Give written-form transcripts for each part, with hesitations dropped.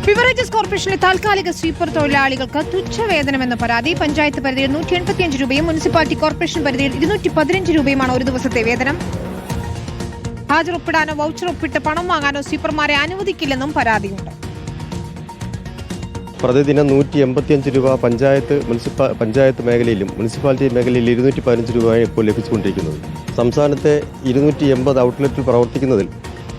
Beverages കോർപ്പറേഷനിലെ താൽക്കാലിക sweeper തൊഴിലാളികൾക്ക് തുച്ഛവേതനമെന്ന പരാതി. പഞ്ചായത്ത് പരിധിയിൽ 185 രൂപയും മുനിസിപ്പാലിറ്റി കോർപ്പറേഷൻ പരിധിയിൽ 215 രൂപയുമാണ് ഒരു ദിവസത്തെ വേതനം. ഹാജരൊപ്പിടാനോ വൗച്ചർ ഒപ്പിട്ട് പണം വാങ്ങാനോ സ്വീപ്പർമാരെ അനുവദിക്കില്ലെന്നും പരാതിയുണ്ട്. പ്രതിദിനം 185 രൂപ പഞ്ചായത്ത് മേഖലയിലും മുനിസിപ്പാലിറ്റി മേഖലയിൽ 215 രൂപയാണ് ഇപ്പോൾ ലഭിച്ചുകൊണ്ടിരിക്കുന്നത്. സംസ്ഥാനത്തെ 280 ഔട്ട്ലെറ്റിൽ പ്രവർത്തിക്കുന്നതിൽ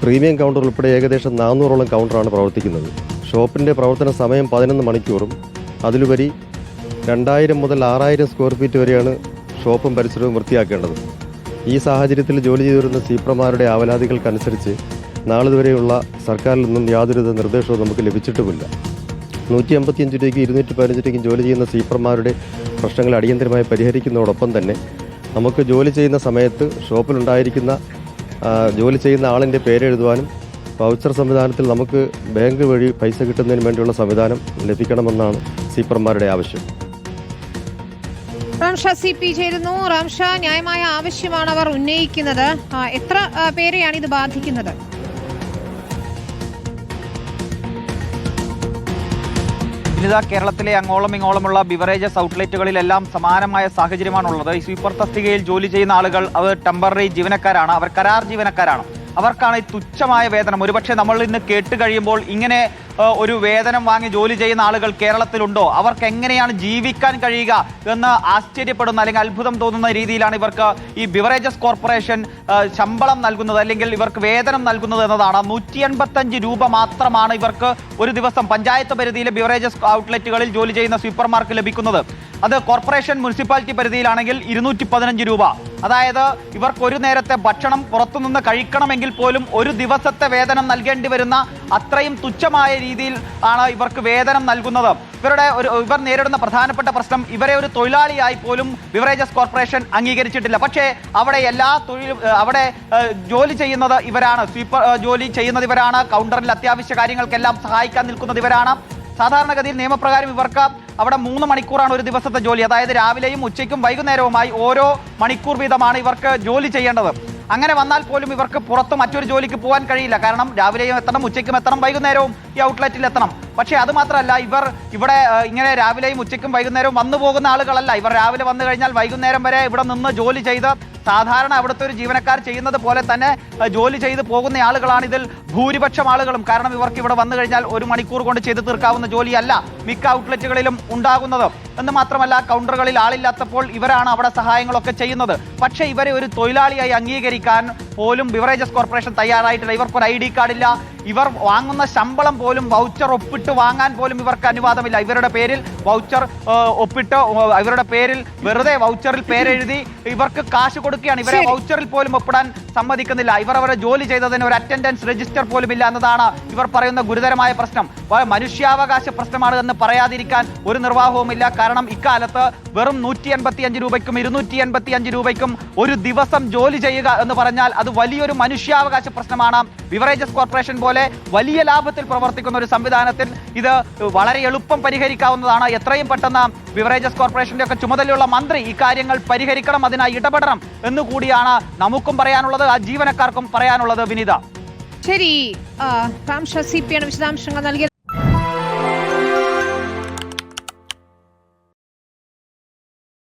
പ്രീമിയം കൗണ്ടർ ഉൾപ്പെടെ ഏകദേശം 400ഓളം കൗണ്ടറാണ് പ്രവർത്തിക്കുന്നത്. ഷോപ്പിൻ്റെ പ്രവർത്തന സമയം 11 മണിക്കൂറും അതിലുപരി 2000 മുതൽ 6000 സ്ക്വയർ ഫീറ്റ് വരെയാണ് ഷോപ്പും പരിസരവും വൃത്തിയാക്കേണ്ടത്. ഈ സാഹചര്യത്തിൽ ജോലി ചെയ്തു വരുന്ന സ്വീപ്പർമാരുടെ ആവലാതികൾക്കനുസരിച്ച് നാളിതുവരെയുള്ള സർക്കാരിൽ നിന്നും യാതൊരു നിർദ്ദേശവും നമുക്ക് ലഭിച്ചിട്ടുമില്ല. 185 രൂപയ്ക്കും 215 രൂപയ്ക്കും ജോലി ചെയ്യുന്ന സ്വീപ്പർമാരുടെ പ്രശ്നങ്ങൾ അടിയന്തരമായി പരിഹരിക്കുന്നതോടൊപ്പം തന്നെ നമുക്ക് ജോലി ചെയ്യുന്ന സമയത്ത് ഷോപ്പിലുണ്ടായിരിക്കുന്ന ജോലി ചെയ്യുന്ന ആളിൻ്റെ പേരെഴുതുവാനും വൗച്ചർ സംവിധാനത്തിൽ നമുക്ക് ബാങ്ക് വഴി പൈസ കിട്ടുന്നതിന് വേണ്ടിയുള്ള സംവിധാനം ലഭിക്കണമെന്നാണ് സ്വീപ്പർമാരുടെ ആവശ്യം. റാംഷ CP ചേരുന്നു. റാംഷ, ന്യായമായ ആവശ്യമാണ് അവർ ഉന്നയിക്കുന്നത്. എത്ര പേരെയാണ് ഇത് ബാധിക്കുന്നത്? കേരളത്തിലെ അങ്ങോളം ഇങ്ങോളമുള്ള ബിവറേജസ് ഔട്ട്ലെറ്റുകളിലെല്ലാം സമാനമായ സാഹചര്യമാണുള്ളത്. ഈ സ്വീപ്പർ തസ്തികയിൽ ജോലി ചെയ്യുന്ന ആളുകൾ അവർ ടെമ്പററി ജീവനക്കാരാണ്, അവർ കരാർ ജീവനക്കാരാണ്. അവർക്കാണ് ഈ തുച്ഛമായ വേതനം. ഒരുപക്ഷെ നമ്മൾ ഇന്ന് കേട്ട് കഴിയുമ്പോൾ ഇങ്ങനെ ഒരു വേതനം വാങ്ങി ജോലി ചെയ്യുന്ന ആളുകൾ കേരളത്തിലുണ്ടോ, അവർക്ക് എങ്ങനെയാണ് ജീവിക്കാൻ കഴിയുക എന്ന് ആശ്ചര്യപ്പെടുന്ന അല്ലെങ്കിൽ അത്ഭുതം തോന്നുന്ന രീതിയിലാണ് ഇവർക്ക് ഈ ബിവറേജസ് കോർപ്പറേഷൻ ശമ്പളം നൽകുന്നത് അല്ലെങ്കിൽ ഇവർക്ക് വേതനം നൽകുന്നത് എന്നതാണ്. 185 രൂപ മാത്രമാണ് ഇവർക്ക് ഒരു ദിവസം പഞ്ചായത്ത് പരിധിയിലെ ബിവറേജസ് ഔട്ട്ലെറ്റുകളിൽ ജോലി ചെയ്യുന്ന സ്വീപ്പർമാർക്ക് ലഭിക്കുന്നത്. അത് കോർപ്പറേഷൻ മുനിസിപ്പാലിറ്റി പരിധിയിലാണെങ്കിൽ 215 രൂപ. അതായത് ഇവർക്ക് ഒരു നേരത്തെ ഭക്ഷണം പുറത്തുനിന്ന് കഴിക്കണമെങ്കിൽ പോലും ഒരു ദിവസത്തെ വേതനം നൽകേണ്ടി വരുന്ന അത്രയും തുച്ഛമായ രീതിയിൽ ആണ് ഇവർക്ക് വേതനം നൽകുന്നത്. ഇവർ നേരിടുന്ന പ്രധാനപ്പെട്ട പ്രശ്നം, ഇവരെ ഒരു തൊഴിലാളിയായി പോലും ബിവറേജസ് കോർപ്പറേഷൻ അംഗീകരിച്ചിട്ടില്ല. പക്ഷേ അവിടെ അവിടെ ജോലി ചെയ്യുന്നത് ഇവരാണ്, സ്വീപ്പർ ജോലി ചെയ്യുന്നത് ഇവരാണ്, കൗണ്ടറിൽ അത്യാവശ്യ കാര്യങ്ങൾക്കെല്ലാം സഹായിക്കാൻ നിൽക്കുന്നത് ഇവരാണ്. സാധാരണഗതിയിൽ നിയമപ്രകാരം ഇവർക്ക് അവിടെ 3 മണിക്കൂറാണ് ഒരു ദിവസത്തെ ജോലി. അതായത് രാവിലെയും ഉച്ചയ്ക്കും വൈകുന്നേരവുമായി ഓരോ മണിക്കൂർ വീതമാണ് ഇവർക്ക് ജോലി ചെയ്യേണ്ടത്. അങ്ങനെ വന്നാൽ പോലും ഇവർക്ക് പുറത്ത് മറ്റൊരു ജോലിക്ക് പോകാൻ കഴിയില്ല. കാരണം രാവിലെയും എത്തണം, ഉച്ചയ്ക്കും എത്തണം, വൈകുന്നേരവും ഈ ഔട്ട്ലെറ്റിൽ എത്തണം. പക്ഷേ അത് മാത്രമല്ല, ഇവർ ഇവിടെ ഇങ്ങനെ രാവിലെയും ഉച്ചയ്ക്കും വൈകുന്നേരവും വന്നു പോകുന്ന ആളുകളല്ല. ഇവർ രാവിലെ വന്നു കഴിഞ്ഞാൽ വൈകുന്നേരം വരെ ഇവിടെ നിന്ന് ജോലി ചെയ്ത് സാധാരണ അവിടുത്തെ ഒരു ജീവനക്കാർ ചെയ്യുന്നത് പോലെ തന്നെ ജോലി ചെയ്ത് പോകുന്ന ആളുകളാണ് ഇതിൽ ഭൂരിപക്ഷം ആളുകളും. കാരണം ഇവർക്ക് ഇവിടെ വന്നു കഴിഞ്ഞാൽ 1 മണിക്കൂർ കൊണ്ട് ചെയ്ത് തീർക്കാവുന്ന ജോലിയല്ല മിക്ക ഔട്ട്ലെറ്റുകളിലും ഉണ്ടാകുന്നത്. എന്ന് മാത്രമല്ല, കൗണ്ടറുകളിൽ ആളില്ലാത്തപ്പോൾ ഇവരാണ് അവിടെ സഹായങ്ങളൊക്കെ ചെയ്യുന്നത്. പക്ഷേ ഇവരെ ഒരു തൊഴിലാളിയായി അംഗീകരിക്കാൻ പോലും ബിവറേജസ് കോർപ്പറേഷൻ തയ്യാറായിട്ടില്ല. ഇവർക്കൊരു ID കാർഡില്ല. ഇവർ വാങ്ങുന്ന ശമ്പളം പോലും വൗച്ചർ ഒപ്പിട്ട് വാങ്ങാൻ പോലും ഇവർക്ക് അനുവാദമില്ല. ഇവരുടെ പേരിൽ വൗച്ചർ ഒപ്പിട്ട് ഇവരുടെ പേരിൽ വെറുതെ വൗച്ചറിൽ പേരെഴുതി ഇവർക്ക് കാശ് കൊടുക്കുകയാണ്. ഇവരെ വൗച്ചറിൽ പോലും ഒപ്പിടാൻ സമ്മതിക്കുന്നില്ല. ഇവർ അവരെ ജോലി ചെയ്തതിന് ഒരു അറ്റൻഡൻസ് രജിസ്റ്റർ പോലും ഇല്ല എന്നതാണ് ഇവർ പറയുന്ന ഗുരുതരമായ പ്രശ്നം. മനുഷ്യാവകാശ പ്രശ്നമാണ് എന്ന് പറയാതിരിക്കാൻ ഒരു നിർവാഹവുമില്ല. കാരണം ഇക്കാലത്ത് വെറും 185 രൂപയ്ക്കും 285 രൂപയ്ക്കും ഒരു ദിവസം ജോലി ചെയ്യുക എന്ന് പറഞ്ഞാൽ അത് വലിയൊരു മനുഷ്യാവകാശ പ്രശ്നമാണ്. ബിവറേജസ് കോർപ്പറേഷൻ പോലെ വലിയ ലാഭത്തിൽ പ്രവർത്തിക്കുന്ന ഒരു സംവിധാനത്തിൽ ഇത് വളരെ എളുപ്പം പരിഹരിക്കാവുന്നതാണ്. എത്രയും പെട്ടെന്ന് ബിവറേജസ് കോർപ്പറേഷന്റെ ഒക്കെ ചുമതലയുള്ള മന്ത്രി ഈ കാര്യങ്ങൾ പരിഹരിക്കണം, അതിനായി ഇടപെടണം എന്നുകൂടിയാണ് നമുക്കും പറയാനുള്ളത്, ആ ജീവനക്കാർക്കും പറയാനുള്ളത്. വിനീത, ശരി, റാംഷ CP ആണ് വിശദാംശങ്ങൾ നൽകിയത്.